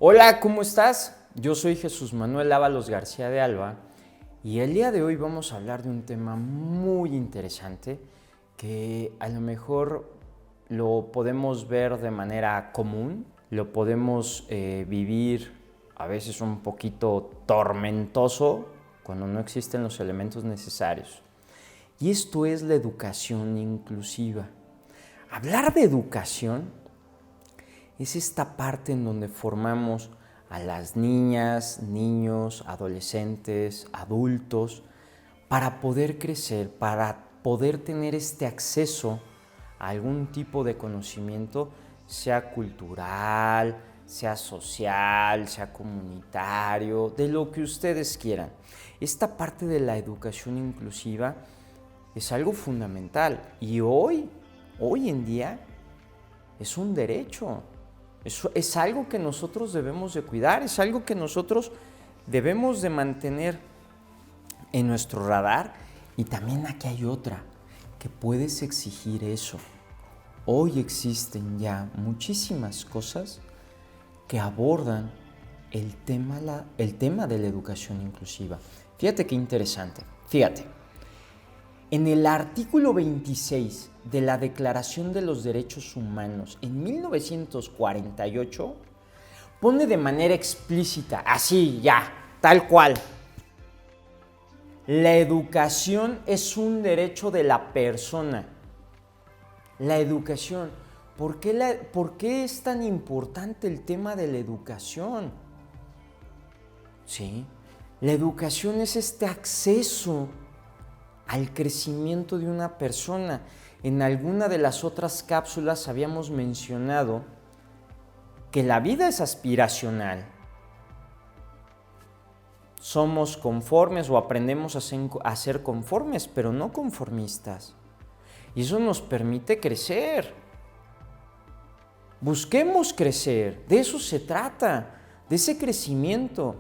Hola, ¿cómo estás? Yo soy Jesús Manuel Ábalos García de Alba y el día de hoy vamos a hablar de un tema muy interesante que a lo mejor lo podemos ver de manera común, lo podemos vivir a veces un poquito tormentoso cuando no existen los elementos necesarios. Y esto es la educación inclusiva. Hablar de educación es esta parte en donde formamos a las niñas, niños, adolescentes, adultos, para poder crecer, para poder tener este acceso a algún tipo de conocimiento, sea cultural, sea social, sea comunitario, de lo que ustedes quieran. Esta parte de la educación inclusiva es algo fundamental y hoy en día, es un derecho. Eso es algo que nosotros debemos de cuidar, es algo que nosotros debemos de mantener en nuestro radar. Y también aquí hay otra, que puedes exigir eso. Hoy existen ya muchísimas cosas que abordan el tema de la educación inclusiva. Fíjate qué interesante. Fíjate, en el artículo 26 de la Declaración de los Derechos Humanos en 1948 pone de manera explícita, así ya, tal cual: la educación es un derecho de la persona. La educación. ¿Por qué es tan importante el tema de la educación? ¿Sí? La educación es este acceso al crecimiento de una persona. En alguna de las otras cápsulas habíamos mencionado que la vida es aspiracional. Somos conformes o aprendemos a ser conformes, pero no conformistas. Y eso nos permite crecer. Busquemos crecer, de eso se trata, de ese crecimiento.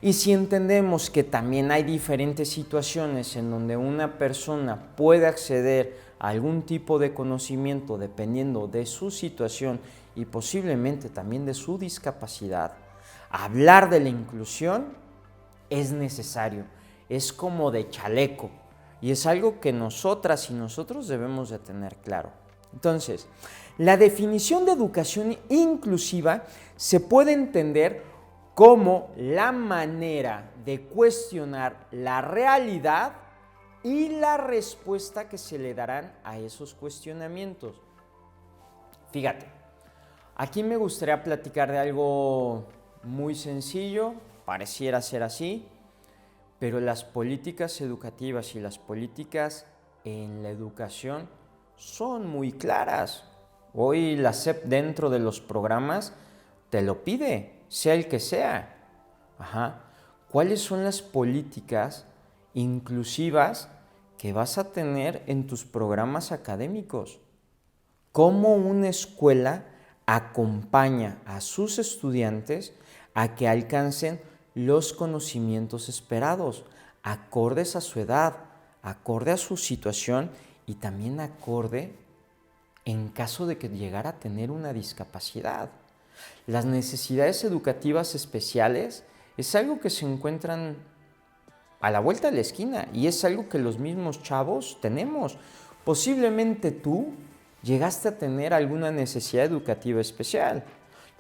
Y si entendemos que también hay diferentes situaciones en donde una persona puede acceder a algún tipo de conocimiento dependiendo de su situación y posiblemente también de su discapacidad, hablar de la inclusión es necesario, es como de chaleco y es algo que nosotras y nosotros debemos de tener claro. Entonces, la definición de educación inclusiva se puede entender como la manera de cuestionar la realidad y la respuesta que se le darán a esos cuestionamientos. Fíjate, aquí me gustaría platicar de algo muy sencillo, pareciera ser así, pero las políticas educativas y las políticas en la educación son muy claras. Hoy la SEP dentro de los programas te lo pide, sea el que sea. ¿Cuáles son las políticas inclusivas que vas a tener en tus programas académicos? ¿Cómo una escuela acompaña a sus estudiantes a que alcancen los conocimientos esperados, acordes a su edad, acorde a su situación y también acorde en caso de que llegara a tener una discapacidad? Las necesidades educativas especiales es algo que se encuentran a la vuelta de la esquina y es algo que los mismos chavos tenemos. Posiblemente tú llegaste a tener alguna necesidad educativa especial.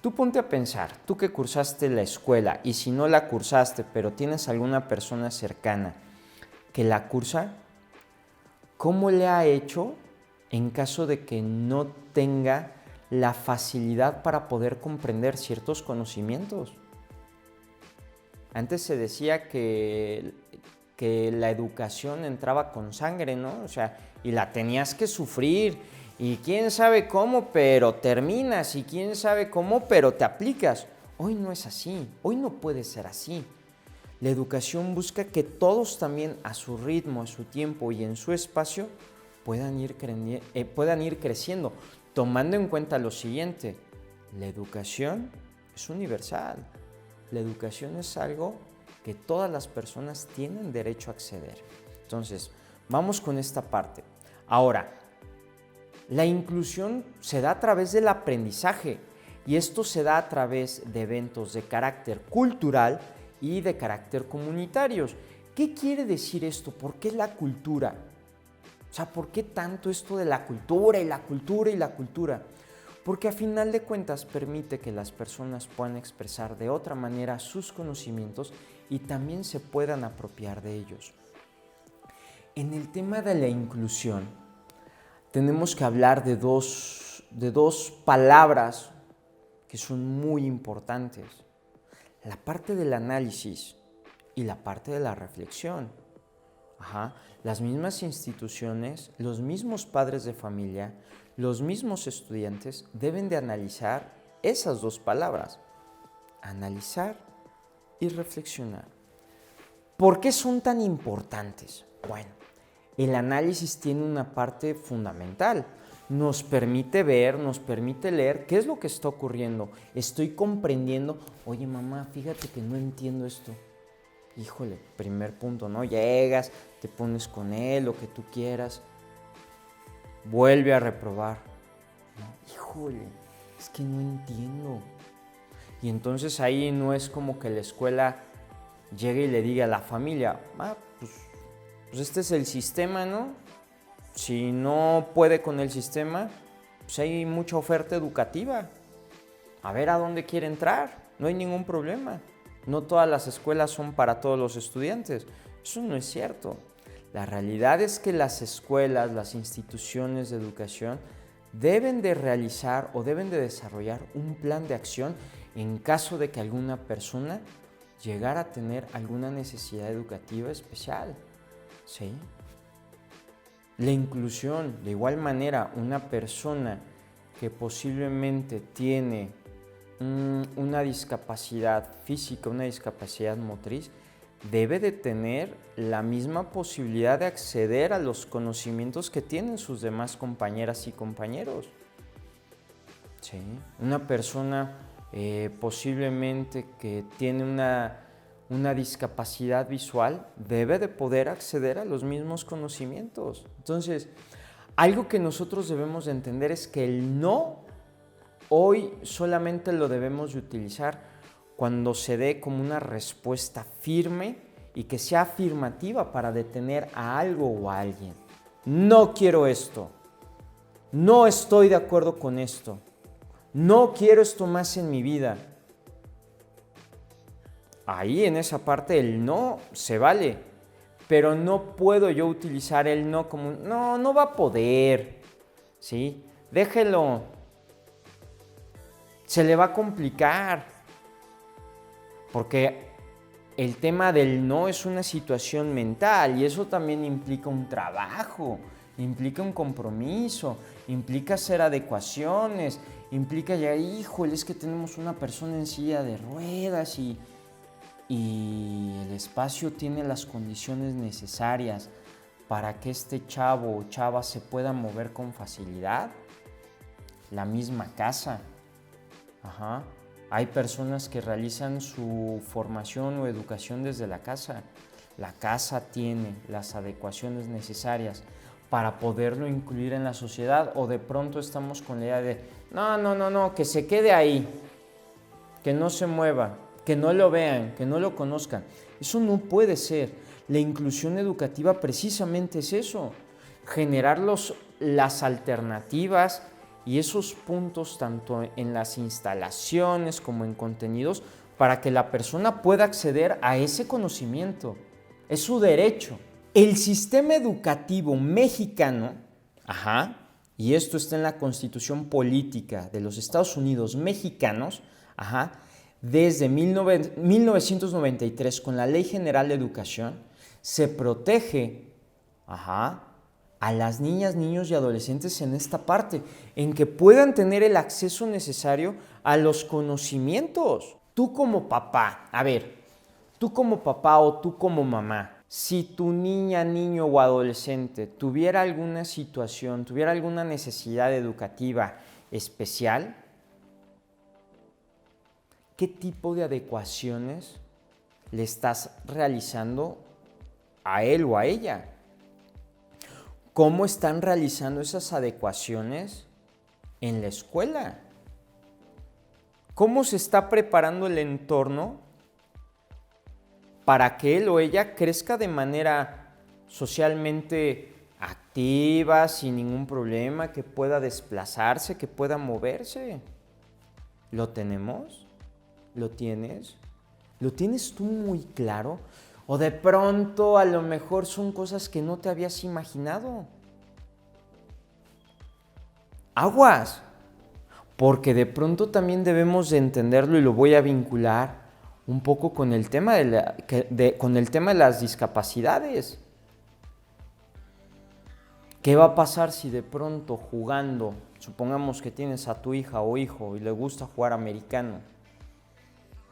Tú ponte a pensar, tú que cursaste la escuela y si no la cursaste, pero tienes alguna persona cercana que la cursa, ¿cómo le ha hecho en caso de que no tenga la facilidad para poder comprender ciertos conocimientos? Antes se decía que la educación entraba con sangre, ¿no? O sea, y la tenías que sufrir, y quién sabe cómo, pero terminas, y quién sabe cómo, pero te aplicas. Hoy no es así, hoy no puede ser así. La educación busca que todos también a su ritmo, a su tiempo y en su espacio puedan ir creciendo, tomando en cuenta lo siguiente: la educación es universal. La educación es algo que todas las personas tienen derecho a acceder. Entonces, vamos con esta parte. Ahora, la inclusión se da a través del aprendizaje. Y esto se da a través de eventos de carácter cultural y de carácter comunitarios. ¿Qué quiere decir esto? ¿Por qué la cultura? O sea, ¿por qué tanto esto de la cultura y la cultura y la cultura? Porque a final de cuentas permite que las personas puedan expresar de otra manera sus conocimientos y también se puedan apropiar de ellos. En el tema de la inclusión, tenemos que hablar de dos palabras que son muy importantes. La parte del análisis y la parte de la reflexión. Las mismas instituciones, los mismos padres de familia, los mismos estudiantes deben de analizar esas dos palabras, analizar y reflexionar. ¿Por qué son tan importantes? Bueno, el análisis tiene una parte fundamental. Nos permite ver, nos permite leer qué es lo que está ocurriendo. Estoy comprendiendo, oye mamá, fíjate que no entiendo esto. Híjole, primer punto, ¿no? Llegas, te pones con él, lo que tú quieras, vuelve a reprobar. ¿No? Híjole, es que no entiendo. Y entonces ahí no es como que la escuela llegue y le diga a la familia, pues este es el sistema, ¿no? Si no puede con el sistema, pues hay mucha oferta educativa. A ver a dónde quiere entrar, no hay ningún problema. No todas las escuelas son para todos los estudiantes. Eso no es cierto. La realidad es que las escuelas, las instituciones de educación deben de realizar o deben de desarrollar un plan de acción en caso de que alguna persona llegara a tener alguna necesidad educativa especial. ¿Sí? La inclusión, de igual manera, una persona que posiblemente tiene una discapacidad física, una discapacidad motriz, debe de tener la misma posibilidad de acceder a los conocimientos que tienen sus demás compañeras y compañeros. ¿Sí? Una persona posiblemente que tiene una discapacidad visual debe de poder acceder a los mismos conocimientos. Entonces, algo que nosotros debemos de entender es que el no hoy solamente lo debemos de utilizar cuando se dé como una respuesta firme y que sea afirmativa para detener a algo o a alguien. No quiero esto. No estoy de acuerdo con esto. No quiero esto más en mi vida. Ahí en esa parte el no se vale, pero no puedo yo utilizar el no como no va a poder, ¿sí? Déjelo. Se le va a complicar, porque el tema del no es una situación mental y eso también implica un trabajo, implica un compromiso, implica hacer adecuaciones, implica ya, híjole, es que tenemos una persona en silla de ruedas y el espacio tiene las condiciones necesarias para que este chavo o chava se pueda mover con facilidad. La misma casa. Hay personas que realizan su formación o educación desde la casa. La casa tiene las adecuaciones necesarias para poderlo incluir en la sociedad, o de pronto estamos con la idea de no, que se quede ahí, que no se mueva, que no lo vean, que no lo conozcan. Eso no puede ser. La inclusión educativa precisamente es eso, generar las alternativas y esos puntos tanto en las instalaciones como en contenidos para que la persona pueda acceder a ese conocimiento. Es su derecho. El sistema educativo mexicano, y esto está en la Constitución Política de los Estados Unidos Mexicanos, desde 1993 con la Ley General de Educación, se protege a las niñas, niños y adolescentes en esta parte, en que puedan tener el acceso necesario a los conocimientos. Tú como papá, tú como papá o tú como mamá, si tu niña, niño o adolescente tuviera alguna situación, tuviera alguna necesidad educativa especial, ¿qué tipo de adecuaciones le estás realizando a él o a ella? ¿Cómo están realizando esas adecuaciones en la escuela? ¿Cómo se está preparando el entorno para que él o ella crezca de manera socialmente activa, sin ningún problema, que pueda desplazarse, que pueda moverse? ¿Lo tenemos? ¿Lo tienes? ¿Lo tienes tú muy claro? O de pronto a lo mejor son cosas que no te habías imaginado. Aguas, porque de pronto también debemos de entenderlo, y lo voy a vincular un poco con el tema con el tema de las discapacidades. ¿Qué va a pasar si de pronto jugando, supongamos que tienes a tu hija o hijo y le gusta jugar americano,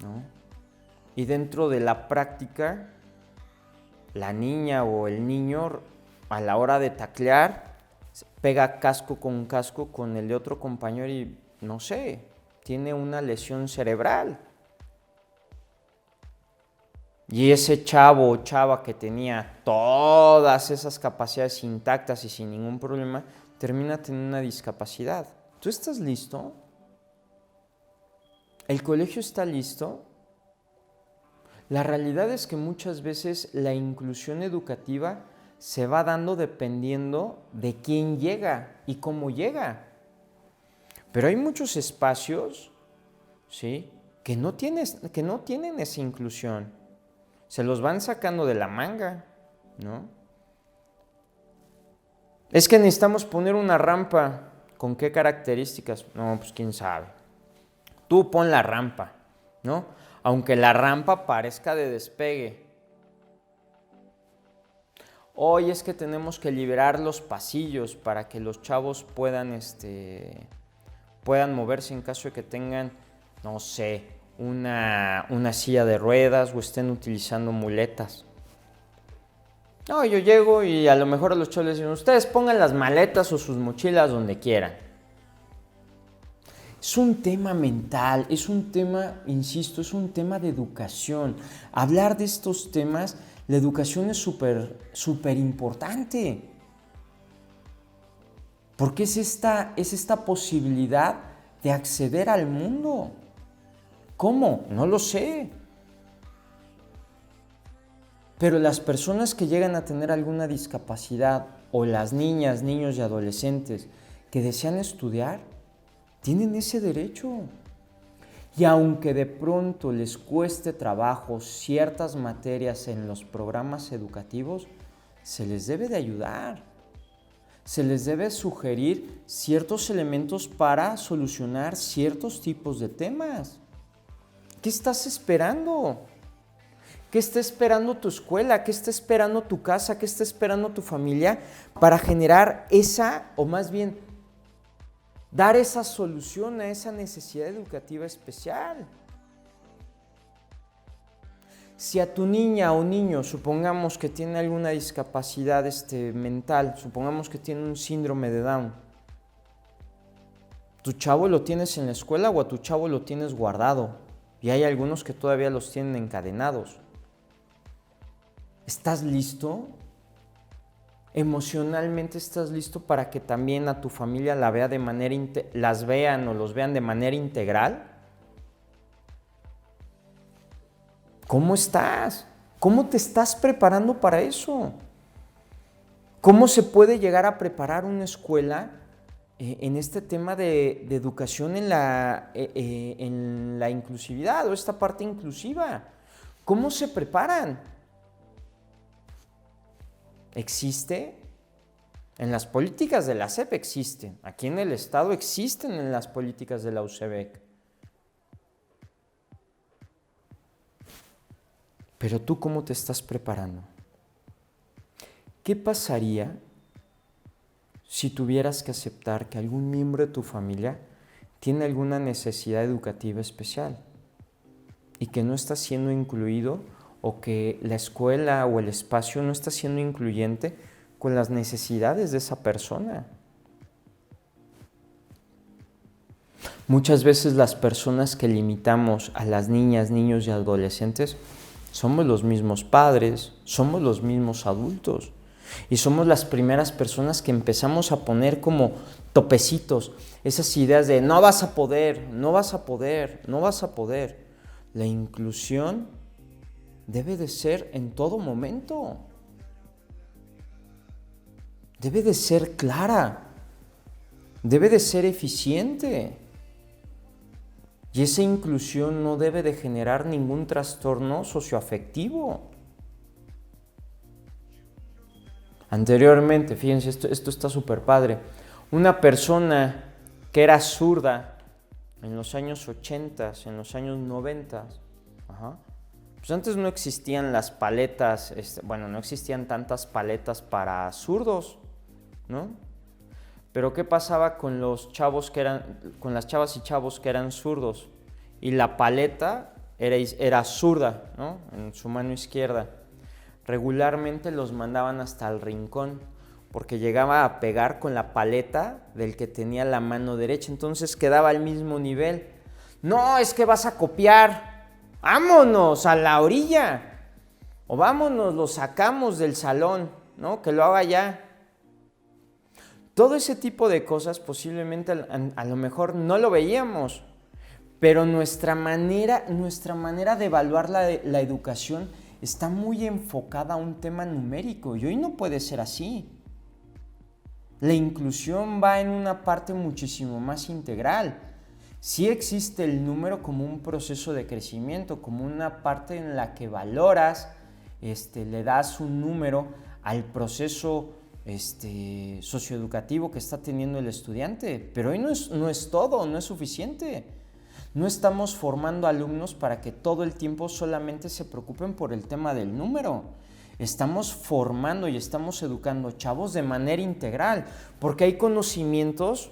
¿no? Y dentro de la práctica, la niña o el niño a la hora de taclear pega casco con el de otro compañero y, no sé, tiene una lesión cerebral? Y ese chavo o chava que tenía todas esas capacidades intactas y sin ningún problema, termina teniendo una discapacidad. ¿Tú estás listo? ¿El colegio está listo? La realidad es que muchas veces la inclusión educativa se va dando dependiendo de quién llega y cómo llega. Pero hay muchos espacios, ¿sí?, que no tienen esa inclusión. Se los van sacando de la manga, ¿no? Es que necesitamos poner una rampa. ¿Con qué características? No, pues quién sabe. Tú pon la rampa, ¿no? Aunque la rampa parezca de despegue. Hoy es que tenemos que liberar los pasillos para que los chavos puedan moverse en caso de que tengan, no sé, una silla de ruedas o estén utilizando muletas. No, yo llego y a lo mejor a los chavos les dicen, ustedes pongan las maletas o sus mochilas donde quieran. Es un tema mental, es un tema, insisto, es un tema de educación. Hablar de estos temas, la educación es súper importante. Porque es esta posibilidad de acceder al mundo. ¿Cómo? No lo sé. Pero las personas que llegan a tener alguna discapacidad, o las niñas, niños y adolescentes que desean estudiar, tienen ese derecho. Y aunque de pronto les cueste trabajo ciertas materias en los programas educativos, se les debe de ayudar. Se les debe sugerir ciertos elementos para solucionar ciertos tipos de temas. ¿Qué estás esperando? ¿Qué está esperando tu escuela? ¿Qué está esperando tu casa? ¿Qué está esperando tu familia para generar esa, o más bien, dar esa solución a esa necesidad educativa especial? Si a tu niña o niño, supongamos que tiene alguna discapacidad mental, supongamos que tiene un síndrome de Down, ¿tu chavo lo tienes en la escuela o a tu chavo lo tienes guardado? Y hay algunos que todavía los tienen encadenados. ¿Estás listo? ¿Emocionalmente estás listo para que también a tu familia la vea las vean o los vean de manera integral? ¿Cómo estás? ¿Cómo te estás preparando para eso? ¿Cómo se puede llegar a preparar una escuela en este tema de educación en la inclusividad o esta parte inclusiva? ¿Cómo se preparan? ¿Existe? En las políticas de la SEP existen. Aquí en el Estado existen en las políticas de la UCEBEC. Pero tú, ¿cómo te estás preparando? ¿Qué pasaría si tuvieras que aceptar que algún miembro de tu familia tiene alguna necesidad educativa especial y que no está siendo incluido, o que la escuela o el espacio no está siendo incluyente con las necesidades de esa persona? Muchas veces las personas que limitamos a las niñas, niños y adolescentes somos los mismos padres, somos los mismos adultos. Y somos las primeras personas que empezamos a poner como topecitos, esas ideas de no vas a poder, no vas a poder, no vas a poder. La inclusión debe de ser en todo momento. Debe de ser clara, debe de ser eficiente. Y esa inclusión no debe de generar ningún trastorno socioafectivo. Anteriormente, fíjense, esto está súper padre. Una persona que era zurda en los años 80, en los años 90, pues antes no existían las paletas, no existían tantas paletas para zurdos, ¿no? Pero ¿qué pasaba con los chavos con las chavas y chavos que eran zurdos? Y la paleta era zurda, ¿no? En su mano izquierda. Regularmente los mandaban hasta el rincón, porque llegaba a pegar con la paleta del que tenía la mano derecha, entonces quedaba al mismo nivel. No, es que vas a copiar, vámonos a la orilla, o vámonos, lo sacamos del salón, ¿no? Que lo haga ya. Todo ese tipo de cosas posiblemente a lo mejor no lo veíamos, pero nuestra manera de evaluar la educación está muy enfocada a un tema numérico y hoy no puede ser así. La inclusión va en una parte muchísimo más integral. Sí existe el número como un proceso de crecimiento, como una parte en la que valoras, le das un número al proceso socioeducativo que está teniendo el estudiante, pero hoy no es todo, no es suficiente. No estamos formando alumnos para que todo el tiempo solamente se preocupen por el tema del número. Estamos formando y estamos educando chavos de manera integral, porque hay conocimientos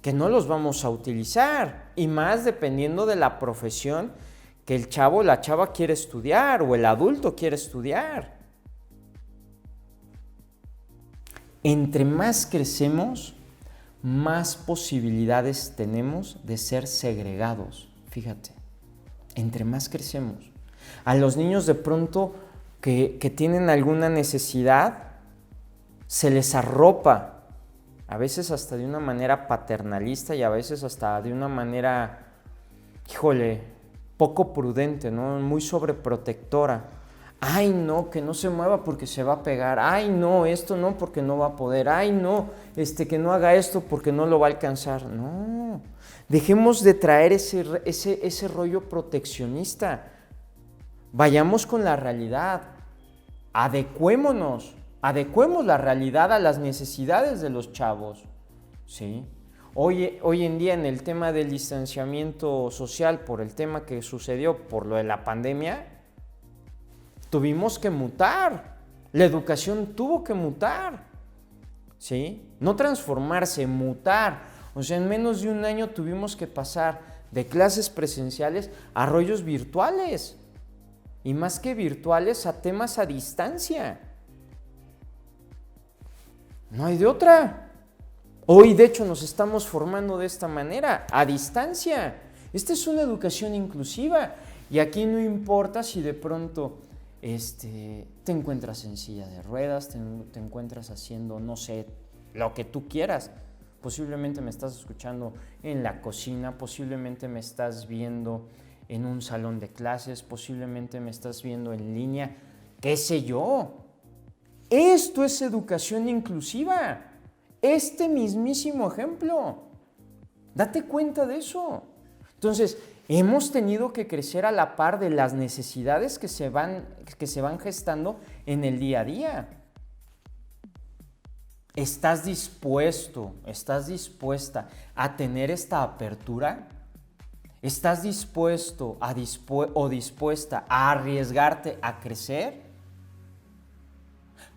que no los vamos a utilizar, y más dependiendo de la profesión que el chavo o la chava quiere estudiar o el adulto quiere estudiar. Entre más crecemos, más posibilidades tenemos de ser segregados. Fíjate, entre más crecemos. A los niños de pronto que tienen alguna necesidad, se les arropa, a veces hasta de una manera paternalista y a veces hasta de una manera, poco prudente, ¿no? Muy sobreprotectora. Ay, no, que no se mueva porque se va a pegar. Ay, no, esto no porque no va a poder. Ay, no, que no haga esto porque no lo va a alcanzar. No, dejemos de traer ese rollo proteccionista. Vayamos con la realidad. Adecuemos la realidad a las necesidades de los chavos. ¿Sí? Hoy en día, en el tema del distanciamiento social, por el tema que sucedió por lo de la pandemia, tuvimos que mutar, la educación tuvo que mutar, ¿sí? No transformarse, mutar. O sea, en menos de un año tuvimos que pasar de clases presenciales a rollos virtuales, y más que virtuales, a temas a distancia. No hay de otra. Hoy, de hecho, nos estamos formando de esta manera, a distancia. Esta es una educación inclusiva, y aquí no importa si de pronto te encuentras en silla de ruedas, te encuentras haciendo, no sé, lo que tú quieras. Posiblemente me estás escuchando en la cocina, posiblemente me estás viendo en un salón de clases, posiblemente me estás viendo en línea, qué sé yo. Esto es educación inclusiva. Este mismísimo ejemplo. Date cuenta de eso. Entonces, hemos tenido que crecer a la par de las necesidades que se van gestando en el día a día. ¿Estás dispuesta a tener esta apertura? ¿Estás dispuesto o dispuesta a arriesgarte a crecer?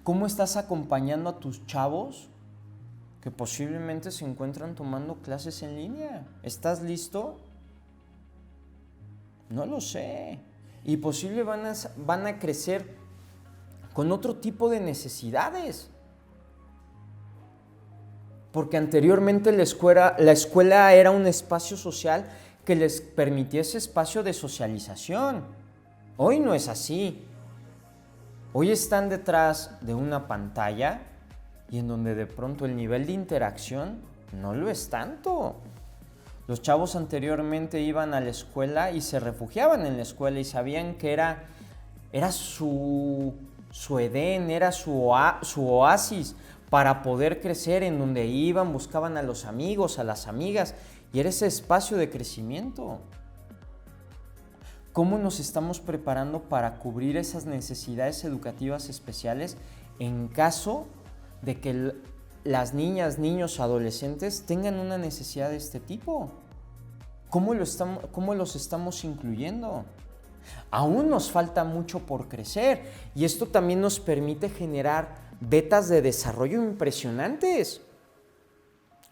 ¿Cómo estás acompañando a tus chavos que posiblemente se encuentran tomando clases en línea? ¿Estás listo? No lo sé. Y posiblemente van a crecer con otro tipo de necesidades. Porque anteriormente la escuela era un espacio social que les permitía ese espacio de socialización. Hoy no es así. Hoy están detrás de una pantalla y en donde de pronto el nivel de interacción no lo es tanto. Los chavos anteriormente iban a la escuela y se refugiaban en la escuela y sabían que era su Edén, era su oasis para poder crecer, en donde iban, buscaban a los amigos, a las amigas, y era ese espacio de crecimiento. ¿Cómo nos estamos preparando para cubrir esas necesidades educativas especiales en caso de que las niñas, niños, adolescentes tengan una necesidad de este tipo? ¿Cómo los estamos incluyendo? Aún nos falta mucho por crecer, y esto también nos permite generar vetas de desarrollo impresionantes.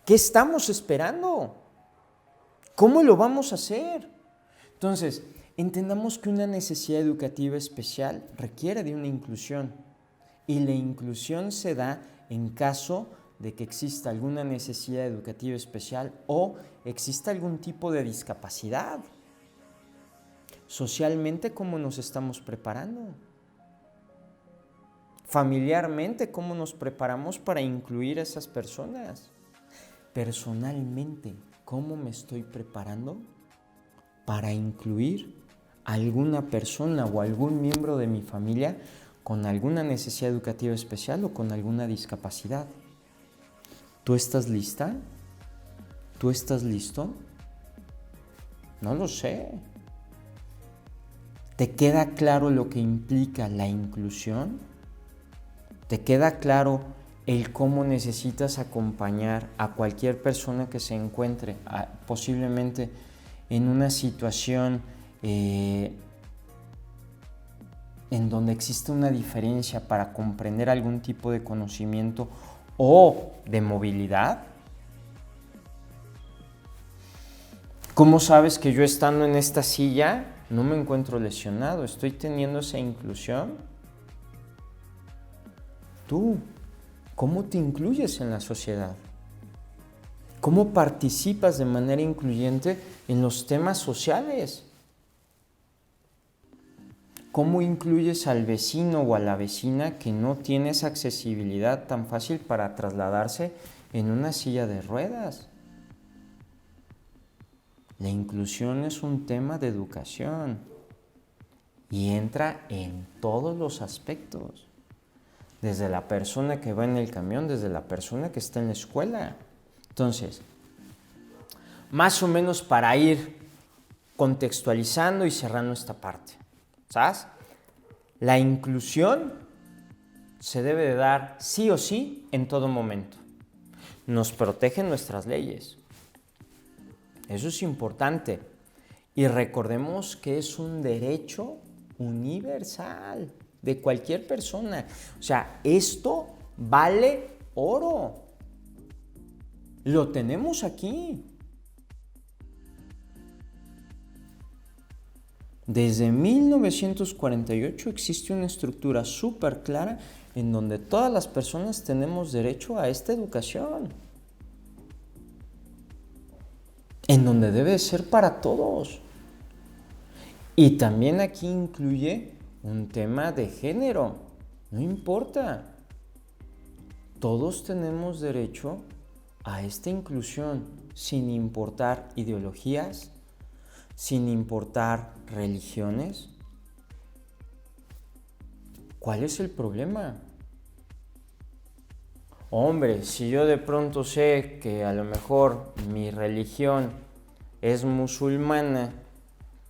¿Qué estamos esperando? ¿Cómo lo vamos a hacer? Entonces, entendamos que una necesidad educativa especial requiere de una inclusión, y la inclusión se da en caso de que exista alguna necesidad educativa especial o exista algún tipo de discapacidad. Socialmente, ¿cómo nos estamos preparando? Familiarmente, ¿cómo nos preparamos para incluir a esas personas? Personalmente, ¿cómo me estoy preparando para incluir a alguna persona o algún miembro de mi familia con alguna necesidad educativa especial o con alguna discapacidad? ¿Tú estás lista? ¿Tú estás listo? No lo sé. ¿Te queda claro lo que implica la inclusión? ¿Te queda claro el cómo necesitas acompañar a cualquier persona que se encuentre posiblemente en una situación en donde existe una diferencia para comprender algún tipo de conocimiento o de movilidad? ¿Cómo sabes que yo, estando en esta silla, no me encuentro lesionado? ¿Estoy teniendo esa inclusión? Tú, ¿cómo te incluyes en la sociedad? ¿Cómo participas de manera incluyente en los temas sociales? ¿Cómo incluyes al vecino o a la vecina que no tiene esa accesibilidad tan fácil para trasladarse en una silla de ruedas? La inclusión es un tema de educación y entra en todos los aspectos, desde la persona que va en el camión, desde la persona que está en la escuela. Entonces, más o menos para ir contextualizando y cerrando esta parte, ¿sabes? La inclusión se debe de dar sí o sí en todo momento. Nos protegen nuestras leyes. Eso es importante. Y recordemos que es un derecho universal de cualquier persona. O sea, esto vale oro. Lo tenemos aquí. Desde 1948 existe una estructura súper clara en donde todas las personas tenemos derecho a esta educación, en donde debe ser para todos. Y también aquí incluye un tema de género, no importa. Todos tenemos derecho a esta inclusión, sin importar ideologías, sin importar religiones. ¿Cuál es el problema? Hombre, si yo de pronto sé que a lo mejor mi religión es musulmana,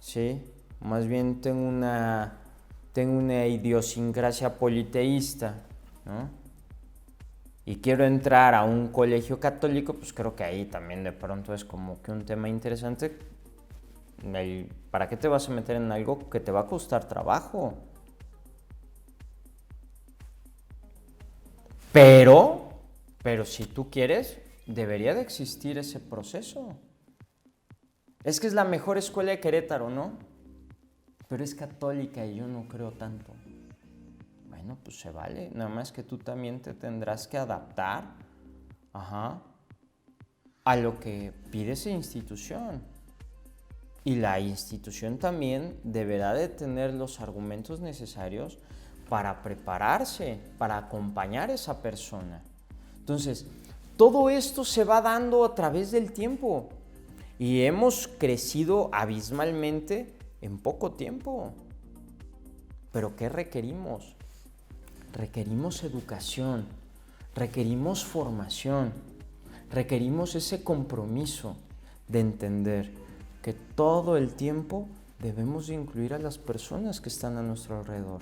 ¿sí? Más bien tengo una idiosincrasia politeísta, ¿no? Y quiero entrar a un colegio católico, pues creo que ahí también de pronto es como que un tema interesante. ¿Para qué te vas a meter en algo que te va a costar trabajo? Pero si tú quieres, debería de existir ese proceso. Es que es la mejor escuela de Querétaro, ¿no? Pero es católica y yo no creo tanto. Bueno, pues se vale. Nada más que tú también te tendrás que adaptar, a lo que pide esa institución. Y la institución también deberá de tener los argumentos necesarios para prepararse, para acompañar a esa persona. Entonces, Todo esto se va dando a través del tiempo y hemos crecido abismalmente en poco tiempo. ¿Pero qué requerimos? Requerimos educación, requerimos formación, requerimos ese compromiso de entender que todo el tiempo debemos de incluir a las personas que están a nuestro alrededor.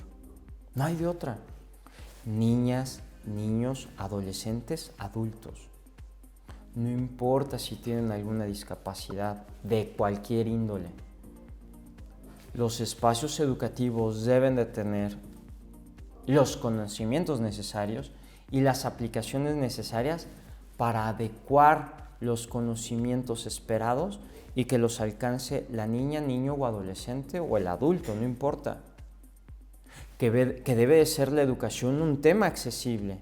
No hay de otra. Niñas, niños, adolescentes, adultos. No importa si tienen alguna discapacidad de cualquier índole. Los espacios educativos deben de tener los conocimientos necesarios y las aplicaciones necesarias para adecuar los conocimientos esperados y que los alcance la niña, niño o adolescente o el adulto, no importa. Que debe de ser la educación un tema accesible,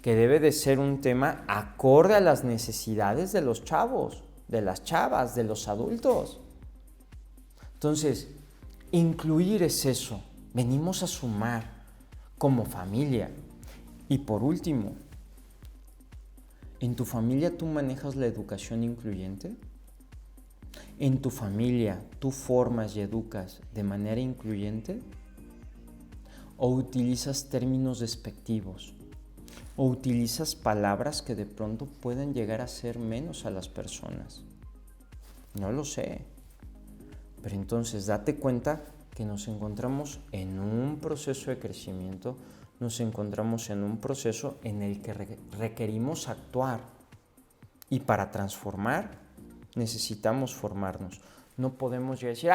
que debe de ser un tema acorde a las necesidades de los chavos, de las chavas, de los adultos. Entonces, incluir es eso, venimos a sumar como familia. Y por último, ¿en tu familia tú manejas la educación incluyente? ¿En tu familia tú formas y educas de manera incluyente? ¿O utilizas términos despectivos? ¿O utilizas palabras que de pronto pueden llegar a ser menos a las personas? No lo sé. Pero entonces date cuenta que nos encontramos en un proceso de crecimiento, nos encontramos en un proceso en el que requerimos actuar. Y para transformar necesitamos formarnos. No podemos ya decir,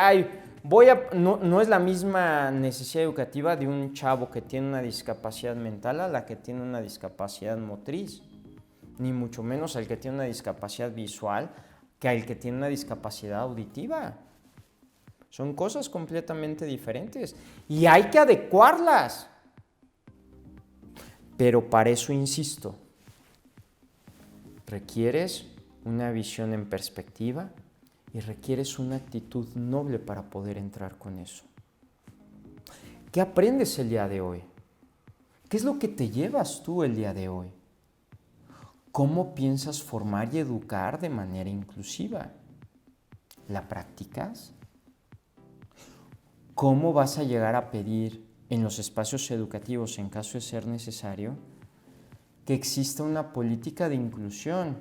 no es la misma necesidad educativa de un chavo que tiene una discapacidad mental a la que tiene una discapacidad motriz, ni mucho menos al que tiene una discapacidad visual que al que tiene una discapacidad auditiva. Son cosas completamente diferentes y hay que adecuarlas. Pero para eso, insisto, requieres una visión en perspectiva y requieres una actitud noble para poder entrar con eso. ¿Qué aprendes el día de hoy? ¿Qué es lo que te llevas tú el día de hoy? ¿Cómo piensas formar y educar de manera inclusiva? ¿La practicas? ¿Cómo vas a llegar a pedir en los espacios educativos, en caso de ser necesario, que exista una política de inclusión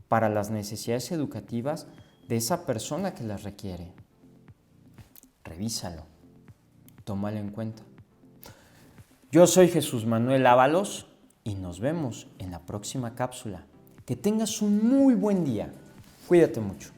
para las necesidades educativas de esa persona que las requiere? Revísalo, tómalo en cuenta. Yo soy Jesús Manuel Ábalos y nos vemos en la próxima cápsula. Que tengas un muy buen día. Cuídate mucho.